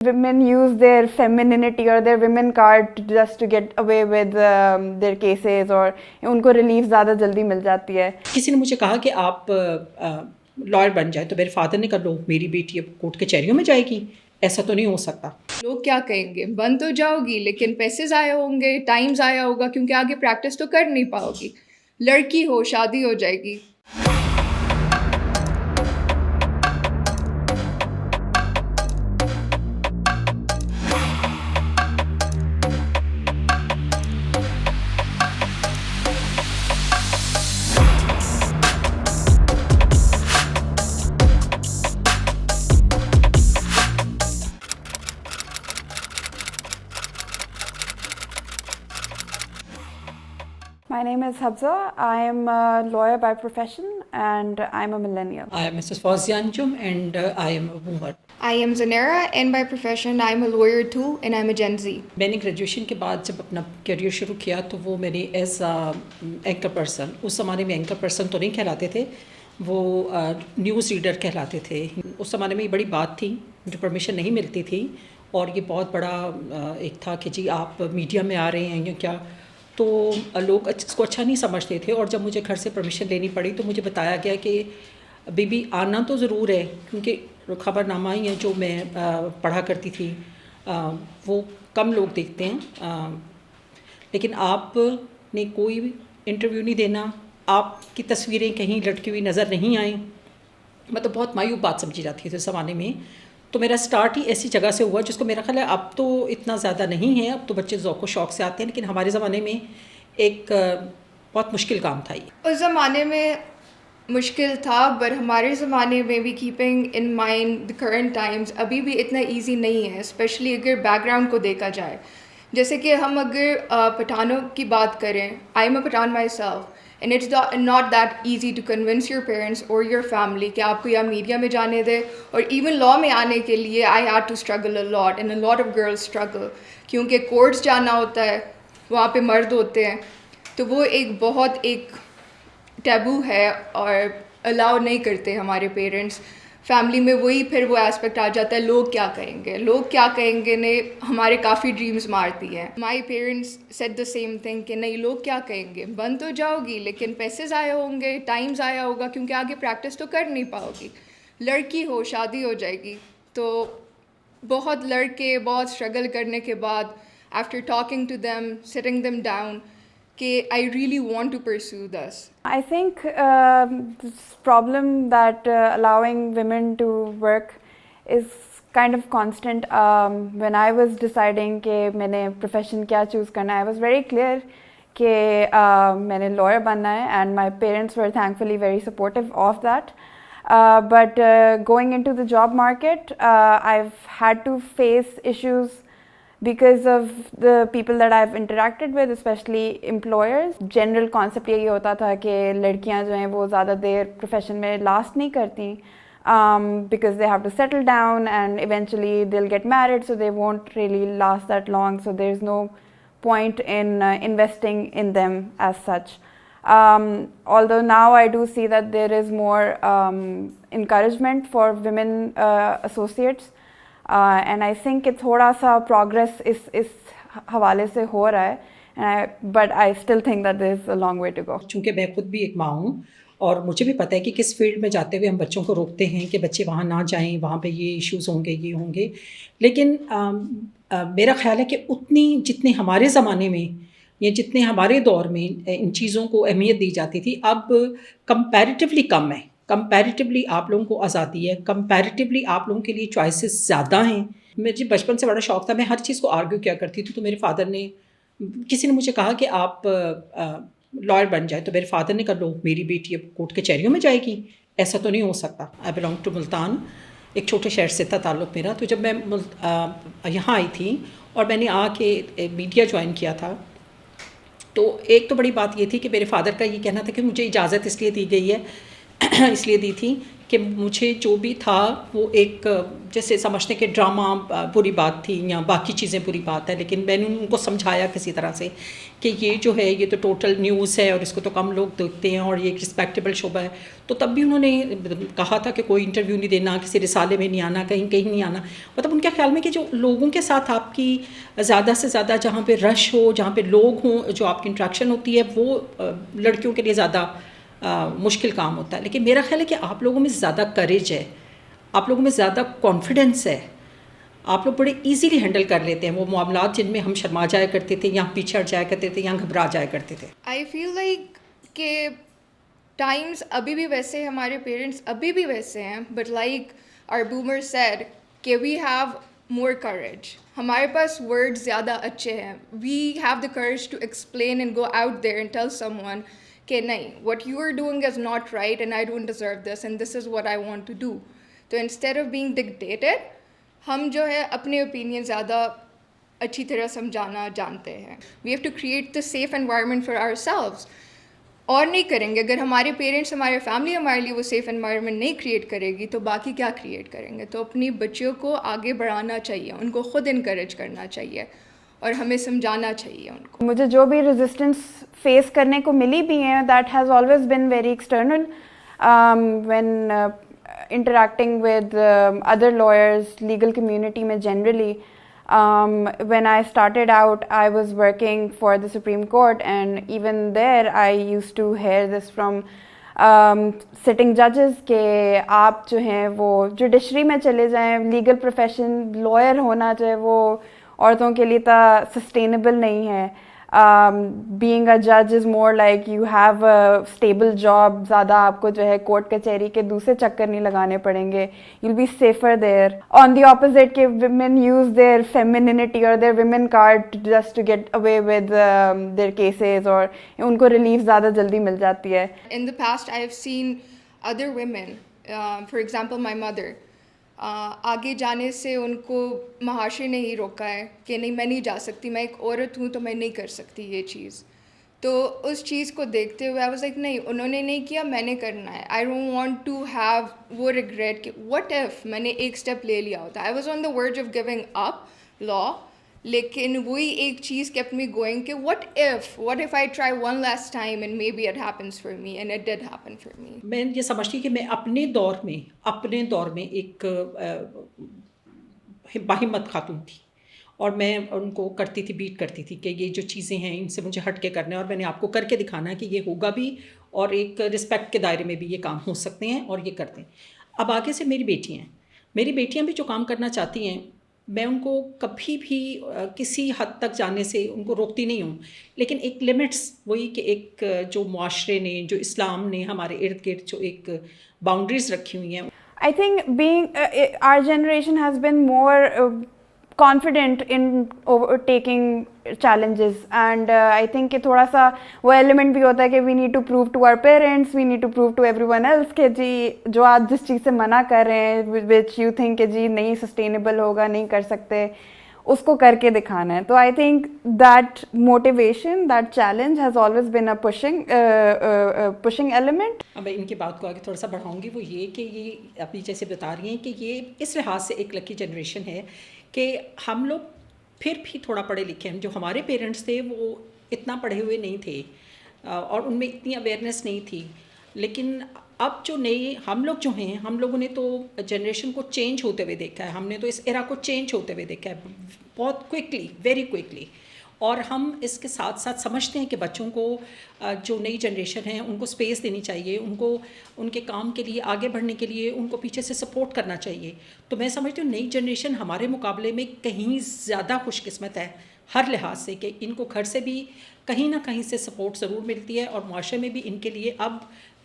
Women use their femininity or their women card just to get away with their cases, اور ان کو relief زیادہ جلدی مل جاتی ہے. کسی نے مجھے کہا کہ آپ لائر بن جائیں، تو میرے فادر نے کہا لو میری بیٹی اب کورٹ کچہریوں میں جائے گی، ایسا تو نہیں ہو سکتا. لوگ کیا کہیں گے، بن تو جاؤ گی لیکن پیسے ضائع ہوں گے، ٹائم ضائع ہوگا، کیونکہ آگے پریکٹس تو کر نہیں پاؤ گی. لڑکی ہو، شادی ہو جائے گی. My name is Habza. I am a lawyer by profession and I am a millennial. I am Mrs. Fawzia Anjum and I am a boomer. I am Zanera and by profession I am a lawyer too and I am a Gen Z. میں نے graduation کے بعد جب اپنا career شروع کیا تو وہ میں نے ایز اینکر پرسن، اس زمانے میں اینکر پرسن تو نہیں کہلاتے تھے، وہ نیوز ریڈر کہلاتے تھے. اس زمانے میں یہ بڑی بات تھی، جو پرمیشن نہیں ملتی تھی، اور یہ بہت بڑا ایک تھا کہ جی آپ میڈیا میں آ رہے ہیں یا کیا، تو لوگ اس کو اچھا نہیں سمجھتے تھے. اور جب مجھے گھر سے پرمیشن لینی پڑی تو مجھے بتایا گیا کہ بی بی آنا تو ضرور ہے، کیونکہ خبر نامہ ہی ہیں جو میں پڑھا کرتی تھی وہ کم لوگ دیکھتے ہیں، لیکن آپ نے کوئی انٹرویو نہیں دینا، آپ کی تصویریں کہیں لٹکی ہوئی نظر نہیں آئیں. مطلب بہت مایوب بات سمجھی جاتی ہے اس زمانے میں. تو میرا سٹارٹ ہی ایسی جگہ سے ہوا جس کو میرا خیال ہے اب تو اتنا زیادہ نہیں ہے، اب تو بچے ذوق و شوق سے آتے ہیں، لیکن ہمارے زمانے میں ایک بہت مشکل کام تھا یہ. اس زمانے میں مشکل تھا، پر ہمارے زمانے میں بھی keeping in mind the current Times ابھی بھی اتنا ایزی نہیں ہے، اسپیشلی اگر بیک گراؤنڈ کو دیکھا جائے. جیسے کہ ہم اگر پٹھانوں کی بات کریں، I am a Pathan myself and it's not that easy to convince your parents اور یور فیملی کہ آپ کو یا میڈیا میں جانے دے. اور ایون لا میں آنے کے لیے I had to struggle a lot and a lot of girls struggle, کیونکہ کورٹس جانا ہوتا ہے، وہاں پہ مرد ہوتے ہیں، تو وہ ایک بہت ایک ٹیبو ہے اور الاؤ نہیں کرتے ہمارے پیرنٹس. فیملی میں وہی پھر وہ ایسپیکٹ آ جاتا ہے، لوگ کیا کہیں گے، لوگ کیا کہیں گے نے ہمارے کافی ڈریمز مارتی ہے. My parents said the same thing کہ نہیں لوگ کیا کہیں گے، بن تو جاؤ گی لیکن پیسے ضائع ہوں گے، ٹائم ضائع ہوگا، کیونکہ آگے پریکٹس تو کر نہیں پاؤ گی. لڑکی ہو، شادی ہو جائے گی. تو بہت لڑکے بہت اسٹرگل کرنے کے بعد after talking to them, sitting them down کہ I really want to pursue this. I think this problem that allowing women to work is kind of constant. When I was deciding کہ میں نے profession کیا choose کرنا ہے, I was very clear کہ میں نے lawyer بننا ہے, and my parents were thankfully very supportive of that. But going into the job market, I've had to face issues because of the people that I've interacted with, especially employers. General concept یہی ہوتا تھا کہ لڑکیاں جو ہیں وہ زیادہ دیر profession میں لاسٹ نہیں کرتی because they have to settle down and eventually they'll get married, so they won't really last that long, so there's no point in investing in them as such. Although now I do see that there is more encouragement for women associates, and I think کہ تھوڑا سا progress اس حوالے سے ہو رہا ہے، but I still think that there is a long way to go. چونکہ میں خود بھی ایک ماں ہوں اور مجھے بھی پتہ ہے کہ کس فیلڈ میں جاتے ہوئے ہم بچوں کو روکتے ہیں کہ بچے وہاں نہ جائیں، وہاں پہ یہ ایشوز ہوں گے، یہ ہوں گے. لیکن میرا خیال ہے کہ اتنی جتنے ہمارے زمانے میں یا جتنے ہمارے دور میں ان چیزوں کو اہمیت دی جاتی تھی، اب کمپیریٹیولی کم ہے. کمپیریٹیولی آپ لوگوں کو آزادی ہے، کمپیریٹیولی آپ لوگوں کے لیے چوائسیز زیادہ ہیں. مجھے بچپن سے بڑا شوق تھا، میں ہر چیز کو آرگیو کیا کرتی تھی. تو میرے فادر نے، کسی نے مجھے کہا کہ آپ لائر بن جائیں، تو میرے فادر نے کہا لو میری بیٹی اب کورٹ کچہریوں میں جائے گی، ایسا تو نہیں ہو سکتا. آئی بلانگ ٹو ملتان، ایک چھوٹے شہر سے تھا تعلق میرا. تو جب میں یہاں آئی تھی اور میں نے آ کے میڈیا جوائن کیا تھا، تو ایک تو بڑی بات یہ تھی کہ میرے فادر کا یہ کہنا تھا کہ مجھے اجازت اس لیے دی گئی ہے، اس لیے دی تھی کہ مجھے جو بھی تھا وہ ایک جیسے سمجھتے کہ ڈرامہ بری بات تھی یا باقی چیزیں بری بات ہے، لیکن میں نے ان کو سمجھایا کسی طرح سے کہ یہ جو ہے یہ تو ٹوٹل نیوز ہے اور اس کو تو کم لوگ دیکھتے ہیں اور یہ ایک رسپیکٹیبل شعبہ ہے. تو تب بھی انہوں نے کہا تھا کہ کوئی انٹرویو نہیں دینا، کسی رسالے میں نہیں آنا، کہیں کہیں نہیں آنا. مطلب ان کے خیال میں کہ جو لوگوں کے ساتھ آپ کی زیادہ سے زیادہ جہاں پہ رش ہو، جہاں پہ لوگ ہوں، جو آپ کی انٹریکشن ہوتی ہے، وہ لڑکیوں کے لیے زیادہ مشکل کام ہوتا ہے. لیکن میرا خیال ہے کہ آپ لوگوں میں زیادہ کریج ہے، آپ لوگوں میں زیادہ کانفیڈنس ہے، آپ لوگ بڑے ایزیلی ہینڈل کر لیتے ہیں وہ معاملات جن میں ہم شرما جایا کرتے تھے یا پیچھے ہٹ جایا کرتے تھے یا گھبرا جایا کرتے تھے. آئی فیل لائک کہ ٹائمس ابھی بھی ویسے، ہمارے پیرنٹس ابھی بھی ویسے ہیں، but like our boomer said کہ وی ہیو مور کریج. ہمارے پاس ورڈ زیادہ اچھے ہیں. We have the courage to explain and go out there and tell someone کہ نہیں، what you are doing is not right and I don't deserve this and this is what I want to do. تو instead of being dictated, ہم جو ہے اپنے opinion زیادہ اچھی طرح سمجھانا جانتے ہیں. We have to create the safe environment for ourselves. اور نہیں کریں گے، اگر ہمارے پیرنٹس، ہمارے فیملی ہمارے لیے وہ سیف انوائرمنٹ نہیں کریٹ کرے گی تو باقی کیا کریٹ کریں گے؟ تو اپنی بچیوں کو آگے بڑھانا چاہیے، ان کو خود انکریج کرنا چاہیے اور ہمیں سمجھانا چاہیے ان کو. مجھے جو بھی ریزسٹنس فیس کرنے کو ملی بھی ہیں، that has always been very external when interacting with other lawyers, legal community میں generally. When I started out, I was working for the Supreme Court, and even there I used to hear this from sitting judges کہ آپ جو ہیں وہ judiciary میں چلے جائیں، legal profession lawyer ہونا جو ہے وہ عورتوں کے لیے تو سسٹینیبل نہیں ہے. بینگ اے جج is more like you have a stable job, زیادہ آپ کو جو ہے کورٹ کچہری کے دوسرے چکر نہیں لگانے پڑیں گے، you will be safer there. On the opposite کہ ویمن یوز دیئر فیمینینٹی اور their women card just to get away with their cases, اور ان کو ریلیف زیادہ جلدی مل جاتی ہے. In the past I have seen other women, for example my mother, آگے جانے سے ان کو معاشرے نے ہی روکا ہے کہ نہیں میں نہیں جا سکتی، میں ایک عورت ہوں تو میں نہیں کر سکتی یہ چیز. تو اس چیز کو دیکھتے ہوئے آئی واز لائک نہیں، انہوں نے نہیں کیا، میں نے کرنا ہے. I don't want to have وہ ریگریٹ کہ وٹ ایف میں نے ایک اسٹیپ لے لیا ہوتا. I was on the verge of giving up law, لیکن وہی ایک چیز kept me going کہ what if I try one last time and maybe it happens for me, and it did happen for me. میں یہ سمجھتی کہ میں اپنے دور میں ایک باہمت خاتون تھی، اور میں ان کو کرتی تھی، بیٹ کرتی تھی کہ یہ جو چیزیں ہیں ان سے مجھے ہٹ کے کرنا ہے، اور میں نے آپ کو کر کے دکھانا ہے کہ یہ ہوگا بھی، اور ایک رسپیکٹ کے دائرے میں بھی یہ کام ہو سکتے ہیں اور یہ کرتے ہیں. اب آگے سے میری بیٹیاں بھی جو کام کرنا چاہتی ہیں، میں ان کو کبھی بھی کسی حد تک جانے سے ان کو روکتی نہیں ہوں، لیکن ایک لمٹس، وہی کہ ایک جو معاشرے نے، جو اسلام نے ہمارے ارد گرد جو ایک باؤنڈریز رکھی ہوئی ہیں. I think our generation has been more confident in overtaking challenges, and I think کہ تھوڑا سا وہ ایلیمنٹ بھی ہوتا ہے کہ we need to prove to our parents, we need to prove to everyone else کہ جی جو آپ جس چیز سے منع کر رہے ہیں which you think کہ جی نہیں سسٹینیبل ہوگا، نہیں کر سکتے، اس کو کر کے دکھانا ہے. تو I think that motivation, that challenge has always been a pushing element. اب میں ان کی بات کو آگے تھوڑا سا بڑھاؤں گی، وہ یہ کہ یہ ابھی جیسے بتا رہی ہیں کہ یہ اس لحاظ سے ایک لکی جنریشن ہے کہ ہم لوگ پھر بھی تھوڑا پڑھے لکھے ہیں. جو ہمارے پیرنٹس تھے وہ اتنا پڑھے ہوئے نہیں تھے اور ان میں اتنی اویئرنیس نہیں تھی، لیکن اب جو نئے ہم لوگ جو ہیں، ہم لوگوں نے تو جنریشن کو چینج ہوتے ہوئے دیکھا ہے، ہم نے تو اس ایرا کو چینج ہوتے ہوئے دیکھا ہے بہت کوئکلی، ویری کوئکلی. اور ہم اس کے ساتھ ساتھ سمجھتے ہیں کہ بچوں کو جو نئی جنریشن ہے ان کو اسپیس دینی چاہیے، ان کو ان کے کام کے لیے آگے بڑھنے کے لیے ان کو پیچھے سے سپورٹ کرنا چاہیے. تو میں سمجھتی ہوں نئی جنریشن ہمارے مقابلے میں کہیں زیادہ خوش قسمت ہے ہر لحاظ سے، کہ ان کو گھر سے بھی کہیں نہ کہیں سے سپورٹ ضرور ملتی ہے، اور معاشرے میں بھی ان کے لیے اب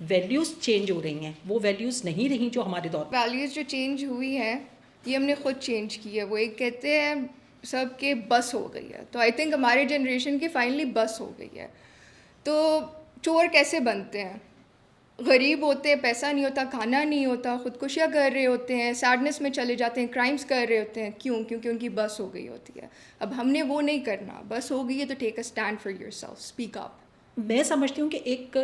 ویلیوز چینج ہو رہی ہیں، وہ ویلیوز نہیں رہیں جو ہمارے دور میں. ویلیوز جو چینج ہوئی ہے یہ ہم نے خود چینج کی ہے. وہ ایک کہتے ہیں سب کے بس ہو گئی ہے، تو آئی تھنک ہمارے جنریشن کی فائنلی بس ہو گئی ہے. تو چور کیسے بنتے ہیں؟ غریب ہوتے ہیں، پیسہ نہیں ہوتا، کھانا نہیں ہوتا، خودکشیاں کر رہے ہوتے ہیں، سیڈنس میں چلے جاتے ہیں، کرائمس کر رہے ہوتے ہیں. کیوں؟ کیونکہ ان کی بس ہو گئی ہوتی ہے. اب ہم نے وہ نہیں کرنا، بس ہو گئی ہے تو take a stand for yourself, speak up. میں سمجھتی ہوں کہ ایک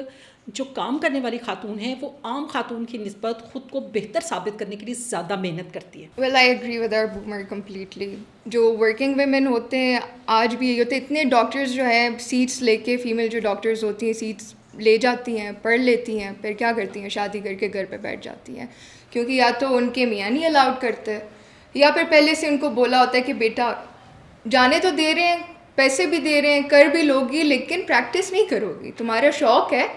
جو کام کرنے والی خاتون ہے وہ عام خاتون کی نسبت خود کو بہتر ثابت کرنے کے لیے زیادہ محنت کرتی ہے. Well I agree with our boomer completely. جو ورکنگ ویمن ہوتے ہیں آج بھی یہی ہوتے ہیں. اتنے ڈاکٹرز جو ہیں سیٹس لے کے, فیمیل جو ڈاکٹرز ہوتی ہیں سیٹس لے جاتی ہیں, پڑھ لیتی ہیں, پھر کیا کرتی ہیں شادی کر کے گھر پہ بیٹھ جاتی ہیں, کیونکہ یا تو ان کے میاں نہیں الاؤڈ کرتے, یا پھر پہلے سے ان کو بولا ہوتا ہے کہ بیٹا جانے تو دے رہے ہیں, پیسے بھی دے رہے ہیں, کر بھی لوگی لیکن پریکٹس نہیں کرو گی, تمہارا شوق ہے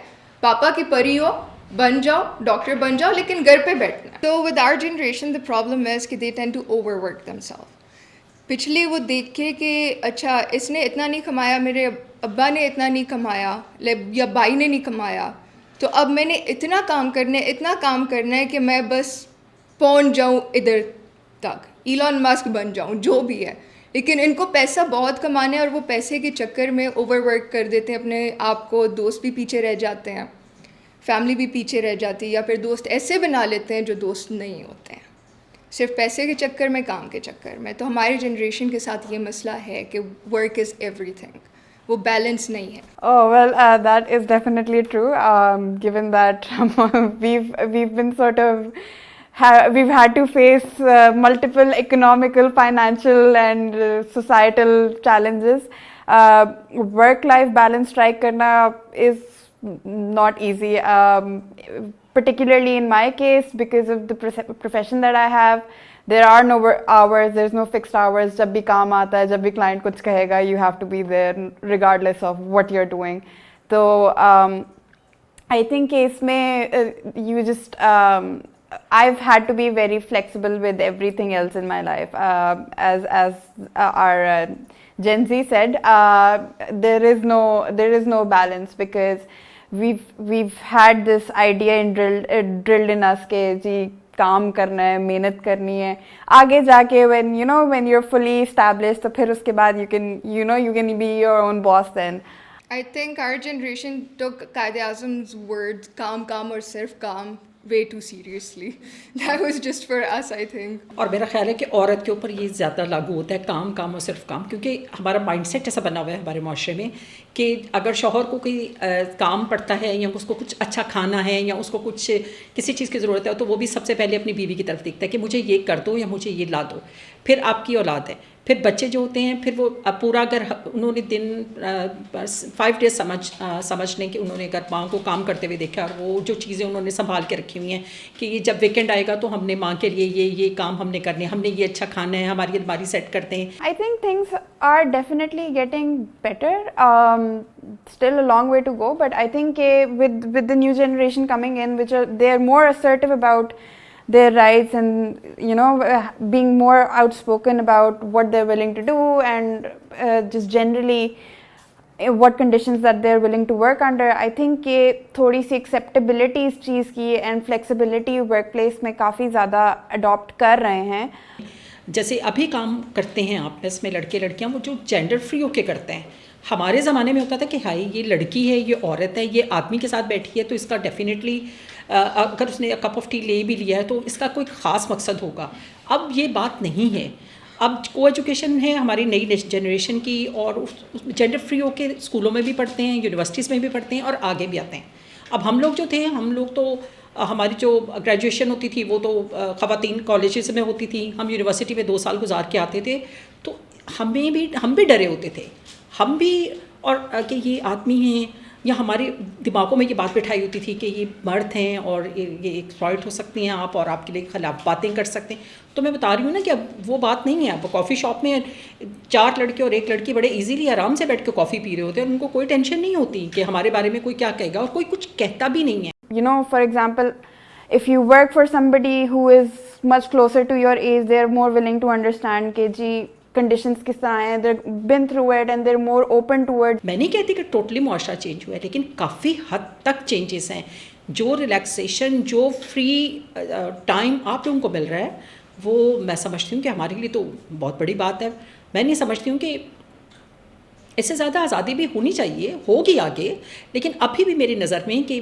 پاپا کی پری ہو, بن جاؤ ڈاکٹر بن جاؤ لیکن گھر پہ بیٹھنا. تو with our generation the problem is کہ they tend to overwork themselves. پچھلے وہ دیکھ کے کہ اچھا اس نے اتنا نہیں کمایا, میرے ابا نے اتنا نہیں کمایا, یا بھائی نے نہیں کمایا, تو اب میں نے اتنا کام کرنا ہے کہ میں بس پہنچ جاؤں ادھر تک, ایلون مسک بن جاؤں, جو بھی ہے. لیکن ان کو پیسہ بہت کمانا ہے اور وہ پیسے کے چکر میں اوور ورک کر دیتے ہیں اپنے آپ کو. دوست بھی پیچھے رہ جاتے ہیں, فیملی بھی پیچھے رہ جاتی ہے, یا پھر دوست ایسے بنا لیتے ہیں جو دوست نہیں ہوتے ہیں, صرف پیسے کے چکر میں, کام کے چکر میں. تو ہماری جنریشن کے ساتھ یہ مسئلہ ہے کہ ورک از ایوری تھنگ, وہ بیلنس نہیں ہے. Oh, well, that is definitely true, given that we've been sort of, we've had to face multiple economical, financial and societal challenges. Work-life balance strike karna is not easy, particularly in my case because of the profession that I have. There are no hours, there's no fixed hours. جب بھی کام آتا ہے, جب بھی client کچھ کہے گا, you have to be there regardless of what you're doing. تو I think اس میں you just I've had to be very flexible with everything else in my life. As our Gen Z said, there is no balance because we've had this idea drilled in us کہ جی کام کرنا ہے, محنت کرنی ہے, آگے جا کے when you're fully established تو پھر اس کے بعد you can be your own boss then. I think our generation took Qaid Azam's words کام اور صرف کام way too seriously. That was just for us, I think. اور میرا خیال ہے کہ عورت کے اوپر یہ زیادہ لاگو ہوتا ہے کام اور صرف کام, کیونکہ ہمارا مائنڈ سیٹ ایسا بنا ہوا ہے ہمارے معاشرے میں کہ اگر شوہر کو کوئی کام پڑتا ہے یا اس کو کچھ اچھا کھانا ہے یا اس کو کچھ کسی چیز کی ضرورت ہے تو وہ بھی سب سے پہلے اپنی بیوی کی طرف دیکھتا ہے کہ مجھے یہ کر دو یا مجھے یہ لا دو. پھر آپ کی اولاد ہے, پھر بچے جو ہوتے ہیں, پھر وہ پورا اگر انہوں نے دن 5 days سمجھ لیں کہ انہوں نے اگر ماں کو کام کرتے ہوئے دیکھا اور وہ جو چیزیں انہوں نے سنبھال کے رکھی ہوئی ہیں کہ یہ جب ویکینڈ آئے گا تو ہم نے ماں کے لیے یہ کام ہم نے کرنے, ہم نے یہ اچھا کھانا ہے, ہماری الماری سیٹ کرتے ہیں. I think things are definitely getting better. Still a long way to go, but I think with the new generation coming in, they are more assertive about their rights and being more outspoken about what they're willing to do and just generally what conditions that they're willing to work under. I think یہ تھوڑی سی acceptability اس چیز کی and flexibility work place میں کافی زیادہ adopt کر رہے ہیں. جیسے ابھی کام کرتے ہیں آپس میں لڑکے لڑکیاں, وہ جو جینڈر فری ہو کے کرتے ہیں. ہمارے زمانے میں ہوتا تھا کہ ہائی یہ لڑکی ہے, یہ عورت ہے, یہ آدمی کے ساتھ بیٹھی ہے تو اس کا ڈیفینیٹلی اگر اس نے کپ آف ٹی لے بھی لیا ہے تو اس کا کوئی خاص مقصد ہوگا. اب یہ بات نہیں ہے. اب کو ایجوکیشن ہے ہماری نئی جنریشن کی, اور جینڈر فری ہو کے اسکولوں میں بھی پڑھتے ہیں, یونیورسٹیز میں بھی پڑھتے ہیں اور آگے بھی آتے ہیں. اب ہم لوگ جو تھے, ہم لوگ تو ہماری جو گریجویشن ہوتی تھی وہ تو خواتین کالجز میں ہوتی تھی, ہم یونیورسٹی میں 2 سال گزار کے آتے تھے, تو ہم بھی ڈرے ہوتے تھے, ہم بھی, اور کہ یہ آدمی ہیں, یا ہمارے دماغوں میں یہ بات بٹھائی ہوتی تھی کہ یہ مرد ہیں اور یہ ایکسپلائٹ ہو سکتی ہیں آپ, اور آپ کے لیے خلاف باتیں کر سکتے ہیں. تو میں بتا رہی ہوں نا کہ اب وہ بات نہیں ہے. اب کافی شاپ میں 4 لڑکے اور 1 لڑکی بڑے ایزیلی آرام سے بیٹھ کے کافی پی رہے ہوتے ہیں, اور ان کو کوئی ٹینشن نہیں ہوتی کہ ہمارے بارے میں کوئی کیا کہے گا, اور کوئی کچھ کہتا بھی نہیں ہے. For example, if you work for somebody who is much closer to your age, they are more willing to understand کہ جی کنڈیشنز کس طرح ہیں, they've been through it and they're more open towards. میں نہیں کہتی کہ ٹوٹلی معاشرہ change ہوا ہے, لیکن کافی حد تک چینجز ہیں. جو ریلیکسیشن, جو فری ٹائم آپ لوگوں کو مل رہا ہے, وہ میں سمجھتی ہوں کہ ہمارے لیے تو بہت بڑی بات ہے. میں نہیں سمجھتی ہوں کہ اس سے زیادہ آزادی بھی ہونی چاہیے, ہوگی آگے, لیکن ابھی بھی میری نظر میں کہ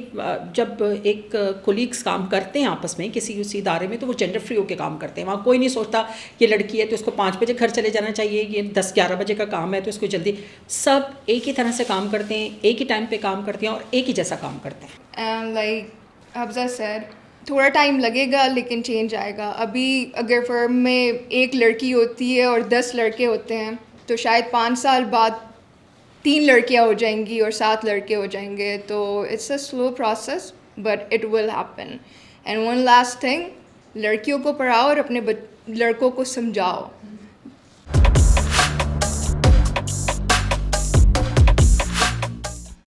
جب ایک کولیگس کام کرتے ہیں آپس میں کسی اسی ادارے میں, تو وہ جینڈر فری ہو کے کام کرتے ہیں. وہاں کوئی نہیں سوچتا یہ لڑکی ہے تو اس کو 5 بجے گھر چلے جانا چاہیے, یہ 10-11 بجے کا کام ہے تو اس کو جلدی. سب ایک ہی طرح سے کام کرتے ہیں, ایک ہی ٹائم پہ کام کرتے ہیں اور ایک ہی جیسا کام کرتے ہیں. اینڈ لائک حفظہ سیڈ, تھوڑا ٹائم لگے گا لیکن چینج آئے گا. ابھی اگر فرم میں ایک لڑکی ہوتی ہے اور 10 لڑکے ہوتے ہیں تو شاید 5 سال بعد 3 لڑکیاں ہو جائیں گی اور 7 لڑکے ہو جائیں گے. تو it's a slow process but it will happen. And one last thing, لڑکیوں کو پڑھاؤ اور اپنے لڑکوں کو سمجھاؤ.